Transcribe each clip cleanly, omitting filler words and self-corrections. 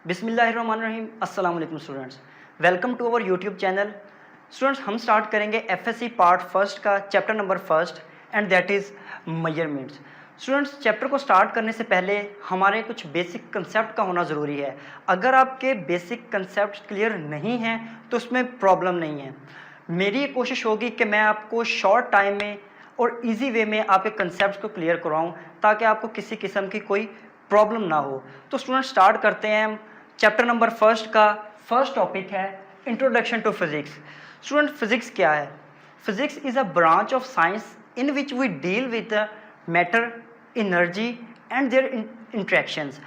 बिस्मिल्लाहिर्रहमानिर्रहीम। अस्सलाम वालेकुम students, welcome to our YouTube channel. Students, हम स्टार्ट करेंगे एफएससी पार्ट फर्स्ट का chapter number first and that is measurements. Students, chapter को स्टार्ट करने से पहले हमारे कुछ बेसिक कंसेप्ट का होना ज़रूरी है। अगर आपके बेसिक कंसेप्ट क्लियर नहीं हैं तो उसमें प्रॉब्लम नहीं है। मेरी ये कोशिश होगी कि मैं आपको शॉर्ट टाइम में और इजी वे में आपके कंसेप्ट को क्लियर करवाऊँ ताकि आपको किसी किस्म की कोई प्रॉब्लम ना हो। तो स्टूडेंट स्टार्ट करते हैं। हम चैप्टर नंबर फर्स्ट का फर्स्ट टॉपिक है introduction to physics. Student, physics क्या है? Physics is a branch of science in which we deal with matter, energy and their interactions.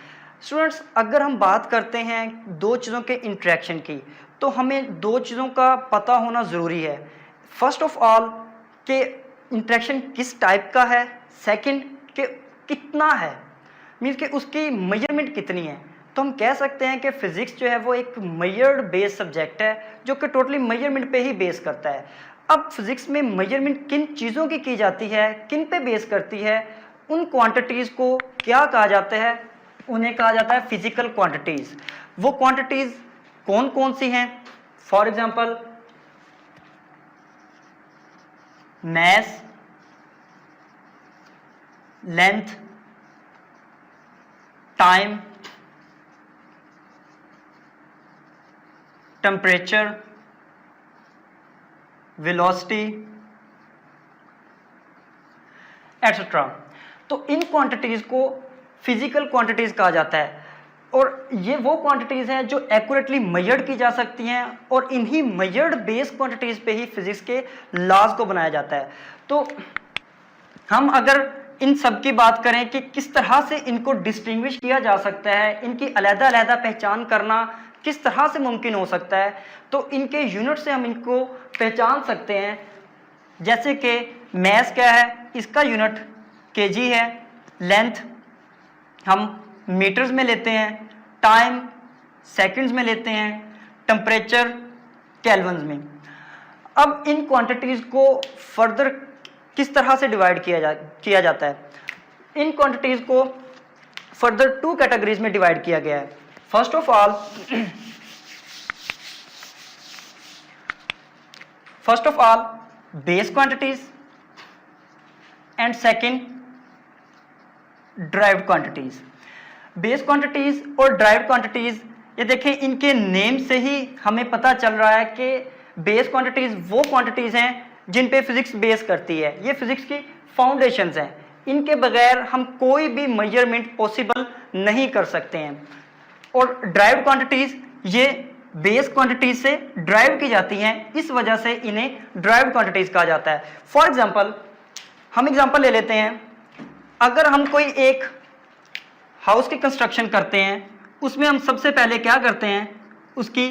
Students, अगर हम बात करते हैं दो चीज़ों के इंट्रैक्शन की तो हमें दो चीज़ों का पता होना ज़रूरी है। फर्स्ट ऑफ ऑल कि इंट्रैक्शन किस टाइप का है, सेकंड कि कितना है, मीन्स कि उसकी मेजरमेंट कितनी है। तो हम कह सकते हैं कि फिज़िक्स जो है वो एक मेजर्ड बेस्ड सब्जेक्ट है जो कि टोटली मेजरमेंट पे ही बेस करता है। अब फिज़िक्स में मेजरमेंट किन चीज़ों की जाती है, किन पे बेस करती है, उन क्वांटिटीज़ को क्या कहा जाता है? उन्हें कहा जाता है फिजिकल क्वांटिटीज़। वो क्वांटिटीज़ कौन कौन सी हैं? For example mass, length, time, temperature, velocity etcetera. तो इन क्वांटिटीज़ को फिजिकल क्वांटिटीज़ कहा जाता है और ये वो क्वांटिटीज़ हैं जो एक्यूरेटली मेजर्ड की जा सकती हैं और इन्हीं मेजर्ड बेस क्वांटिटीज़ पे ही फिजिक्स के लॉज को बनाया जाता है। तो हम अगर इन सब की बात करें कि किस तरह से इनको डिस्टिंग्विश किया जा सकता है, इनकी अलग-अलग पहचान करना किस तरह से मुमकिन हो सकता है, तो इनके यूनिट से हम इनको पहचान सकते हैं। जैसे कि मास क्या है, इसका यूनिट केजी है, लेंथ हम मीटर्स में लेते हैं, टाइम सेकंड्स में लेते हैं, टेम्परेचर केल्विन्स में। अब इन क्वांटिटीज़ को फर्दर किस तरह से डिवाइड किया जाता है? इन क्वांटिटीज़ को फर्दर टू कैटेगरीज में डिवाइड किया गया है। First of all base quantities and second derived quantities. Base quantities और ड्राइव्ड क्वांटिटीज, ये देखें इनके नेम से ही हमें पता चल रहा है कि बेस क्वांटिटीज वो क्वांटिटीज हैं जिन पे फिजिक्स बेस करती है। ये फिजिक्स की फाउंडेशंस हैं, इनके बगैर हम कोई भी मेजरमेंट पॉसिबल नहीं कर सकते हैं। और ड्राइव्ड क्वांटिटीज ये बेस क्वांटिटीज से ड्राइव की जाती हैं, इस वजह से इन्हें ड्राइव्ड क्वांटिटीज कहा जाता है। फॉर एग्जांपल हम एग्जांपल ले लेते हैं। अगर हम कोई एक हाउस की कंस्ट्रक्शन करते हैं, उसमें हम सबसे पहले क्या करते हैं? उसकी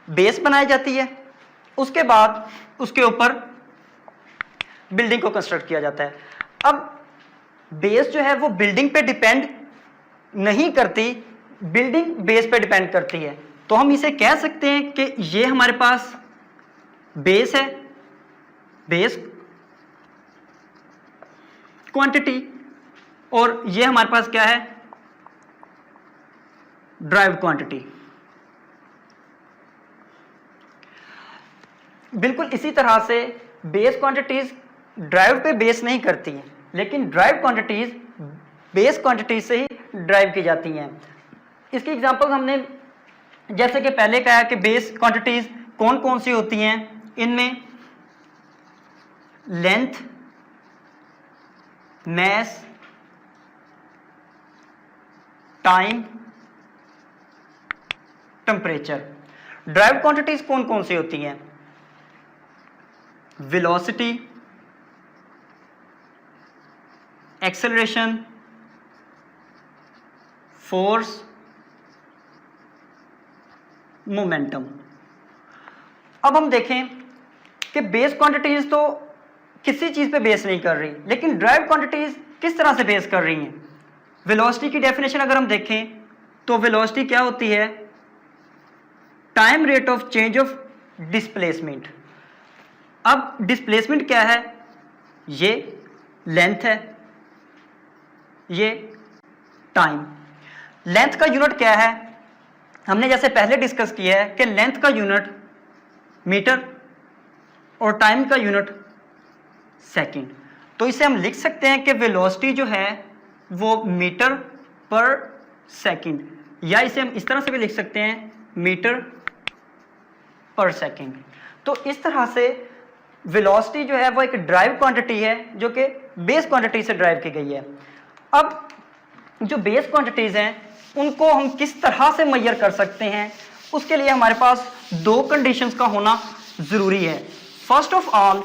बेस बनाई जाती है, उसके बाद उसके ऊपर बिल्डिंग को कंस्ट्रक्ट किया जाता है। अब बेस जो है वो बिल्डिंग पे डिपेंड नहीं करती, बिल्डिंग बेस पे डिपेंड करती है। तो हम इसे कह सकते हैं कि ये हमारे पास बेस है, बेस क्वांटिटी, और ये हमारे पास क्या है? Derived quantity. बिल्कुल इसी तरह से बेस क्वांटिटीज ड्राइव पे बेस नहीं करती हैं, लेकिन ड्राइव क्वांटिटीज बेस क्वांटिटीज से ही ड्राइव की जाती हैं। इसकी एग्जांपल हमने जैसे कि पहले कहा कि बेस क्वांटिटीज कौन कौन सी होती हैं। इनमें लेंथ, मास, टाइम, टेम्परेचर। ड्राइव्ड क्वांटिटीज कौन कौन सी होती हैं? Velocity, acceleration, force, momentum. अब हम देखें कि बेस क्वांटिटीज तो किसी चीज पे बेस नहीं कर रही, लेकिन ड्राइव्ड क्वांटिटीज किस तरह से बेस कर रही हैं? वेलोसिटी की डेफिनेशन अगर हम देखें तो वेलोसिटी क्या होती है? Time rate of change of displacement. अब डिस्प्लेसमेंट क्या है? ये लेंथ है, ये टाइम। लेंथ का यूनिट क्या है? हमने जैसे पहले डिस्कस किया है कि लेंथ का यूनिट मीटर और टाइम का यूनिट सेकंड, तो इसे हम लिख सकते हैं कि वेलोसिटी जो है वो मीटर पर सेकंड, या इसे हम इस तरह से भी लिख सकते हैं मीटर पर सेकंड। तो इस तरह से वेलोसिटी जो है वो एक ड्राइव क्वांटिटी है जो कि बेस क्वांटिटी से ड्राइव की गई है। अब जो बेस क्वांटिटीज हैं उनको हम किस तरह से मेजर कर सकते हैं, उसके लिए हमारे पास दो कंडीशंस का होना जरूरी है। First of all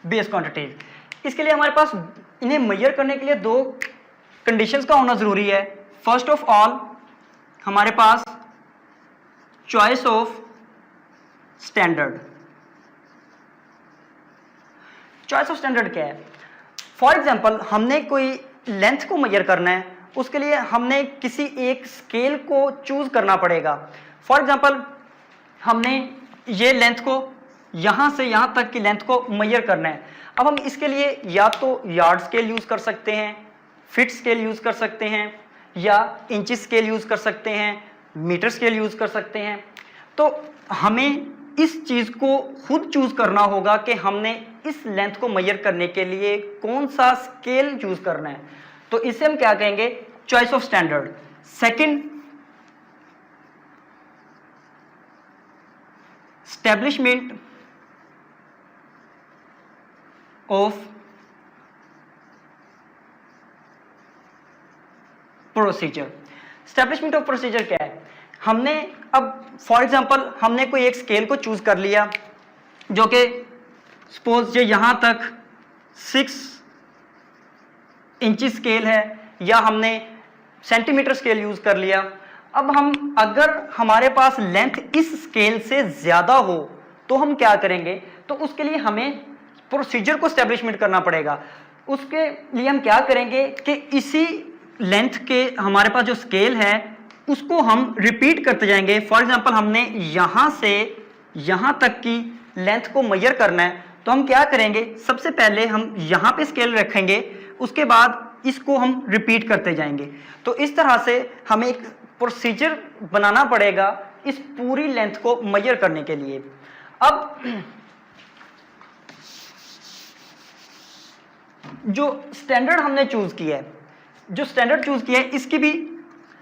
base quantities, इसके लिए हमारे पास इन्हें मेजर करने के लिए दो कंडीशंस का होना जरूरी है। फर्स्ट ऑफ ऑल हमारे पास choice of standard. Choice of standard क्या है? फॉर एग्जांपल हमने कोई लेंथ को मेजर करना है, उसके लिए हमने किसी एक स्केल को चूज करना पड़ेगा। फॉर एग्जांपल हमने ये लेंथ को यहां से यहां तक की लेंथ को मेजर करना है। अब हम इसके लिए या तो यार्ड स्केल यूज कर सकते हैं, फीट स्केल यूज कर सकते हैं, या इंच स्केल यूज कर सकते हैं, मीटर स्केल यूज कर सकते हैं। तो हमें इस चीज को खुद चूज करना होगा कि हमने इस लेंथ को मेजर करने के लिए कौन सा स्केल चूज करना है। तो इसे हम क्या कहेंगे? Choice of standard. Second, establishment of procedure. Establishment of procedure क्या है? हमने अब फॉर एग्जांपल हमने कोई एक स्केल को चूज कर लिया जो कि सपोज ये यहां तक 6 इंच स्केल है, या हमने सेंटीमीटर स्केल यूज कर लिया। अब हम अगर हमारे पास लेंथ इस स्केल से ज्यादा हो तो हम क्या करेंगे? तो उसके लिए हमें प्रोसीजर को एस्टेब्लिशमेंट करना पड़ेगा। उसके लिए हम क्या करेंगे कि इसी लेंथ के हमारे पास जो स्केल है उसको हम रिपीट करते जाएंगे। फॉर एग्जांपल हमने यहां से यहां तक की लेंथ को मेजर करना है, तो हम क्या करेंगे? सबसे पहले हम यहां पे स्केल रखेंगे, उसके बाद इसको हम रिपीट करते जाएंगे। तो इस तरह से हमें एक प्रोसीजर बनाना पड़ेगा इस पूरी लेंथ को मेजर करने के लिए। अब जो स्टैंडर्ड हमने चूज किया है, इसकी भी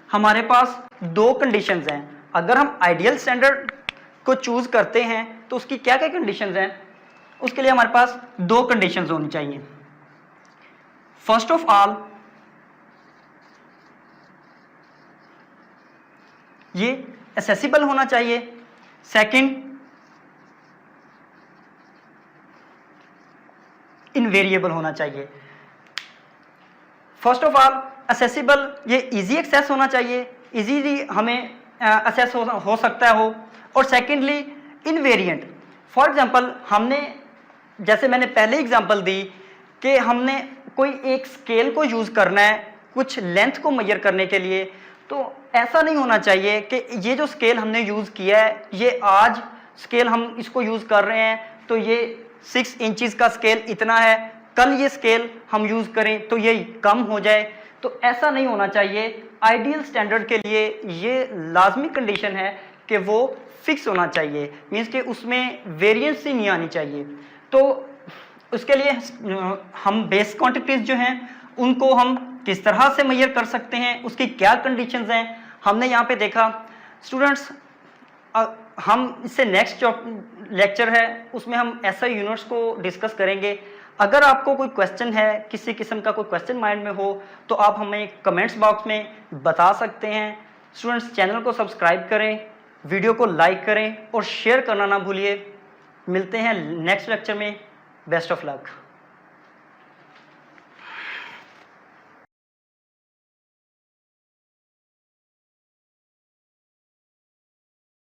हमारे पास दो कंडीशंस हैं। अगर हम आइडियल स्टैंडर्ड को चूज करते हैं तो उसकी क्या क्या कंडीशंस हैं? उसके लिए हमारे पास दो कंडीशंस होनी चाहिए। फर्स्ट ऑफ ऑल ये एक्सेसिबल होना चाहिए। सेकंड, इनवेरिएबल होना चाहिए। फर्स्ट ऑफ ऑल एक्सेसिबल, ये इजी एक्सेस होना चाहिए, इजीली हमें एक्सेस हो सकता हो। और सेकेंडली इनवेरिएंट। फॉर एग्जांपल हमने, जैसे मैंने पहले एग्जांपल दी कि हमने कोई एक स्केल को यूज करना है कुछ लेंथ को मेजर करने के लिए, तो ऐसा नहीं होना चाहिए कि ये जो स्केल हमने यूज किया है, ये आज स्केल हम इसको यूज कर रहे हैं तो ये 6 इंचेस का स्केल इतना है, कल ये स्केल हम यूज करें तो ये कम हो जाए। तो ऐसा नहीं होना चाहिए। आइडियल स्टैंडर्ड के लिए ये लाजमी कंडीशन है कि वो फिक्स होना चाहिए, मीन्स कि उसमें वेरिएंस ही नहीं आनी चाहिए। तो उसके लिए हम बेस क्वांटिटीज जो हैं उनको हम किस तरह से मेजर कर सकते हैं, उसकी क्या कंडीशंस हैं, हमने यहाँ पे देखा। स्टूडेंट्स, हम इससे नेक्स्ट लेक्चर है उसमें हम SI यूनिट्स को डिस्कस करेंगे। अगर आपको कोई क्वेश्चन है, किसी किस्म का कोई क्वेश्चन माइंड में हो, तो आप हमें कमेंट्स बॉक्स में बता सकते हैं। स्टूडेंट्स, चैनल को सब्सक्राइब करें, वीडियो को लाइक करें और शेयर करना ना भूलिए। मिलते हैं नेक्स्ट लेक्चर में। Best of luck.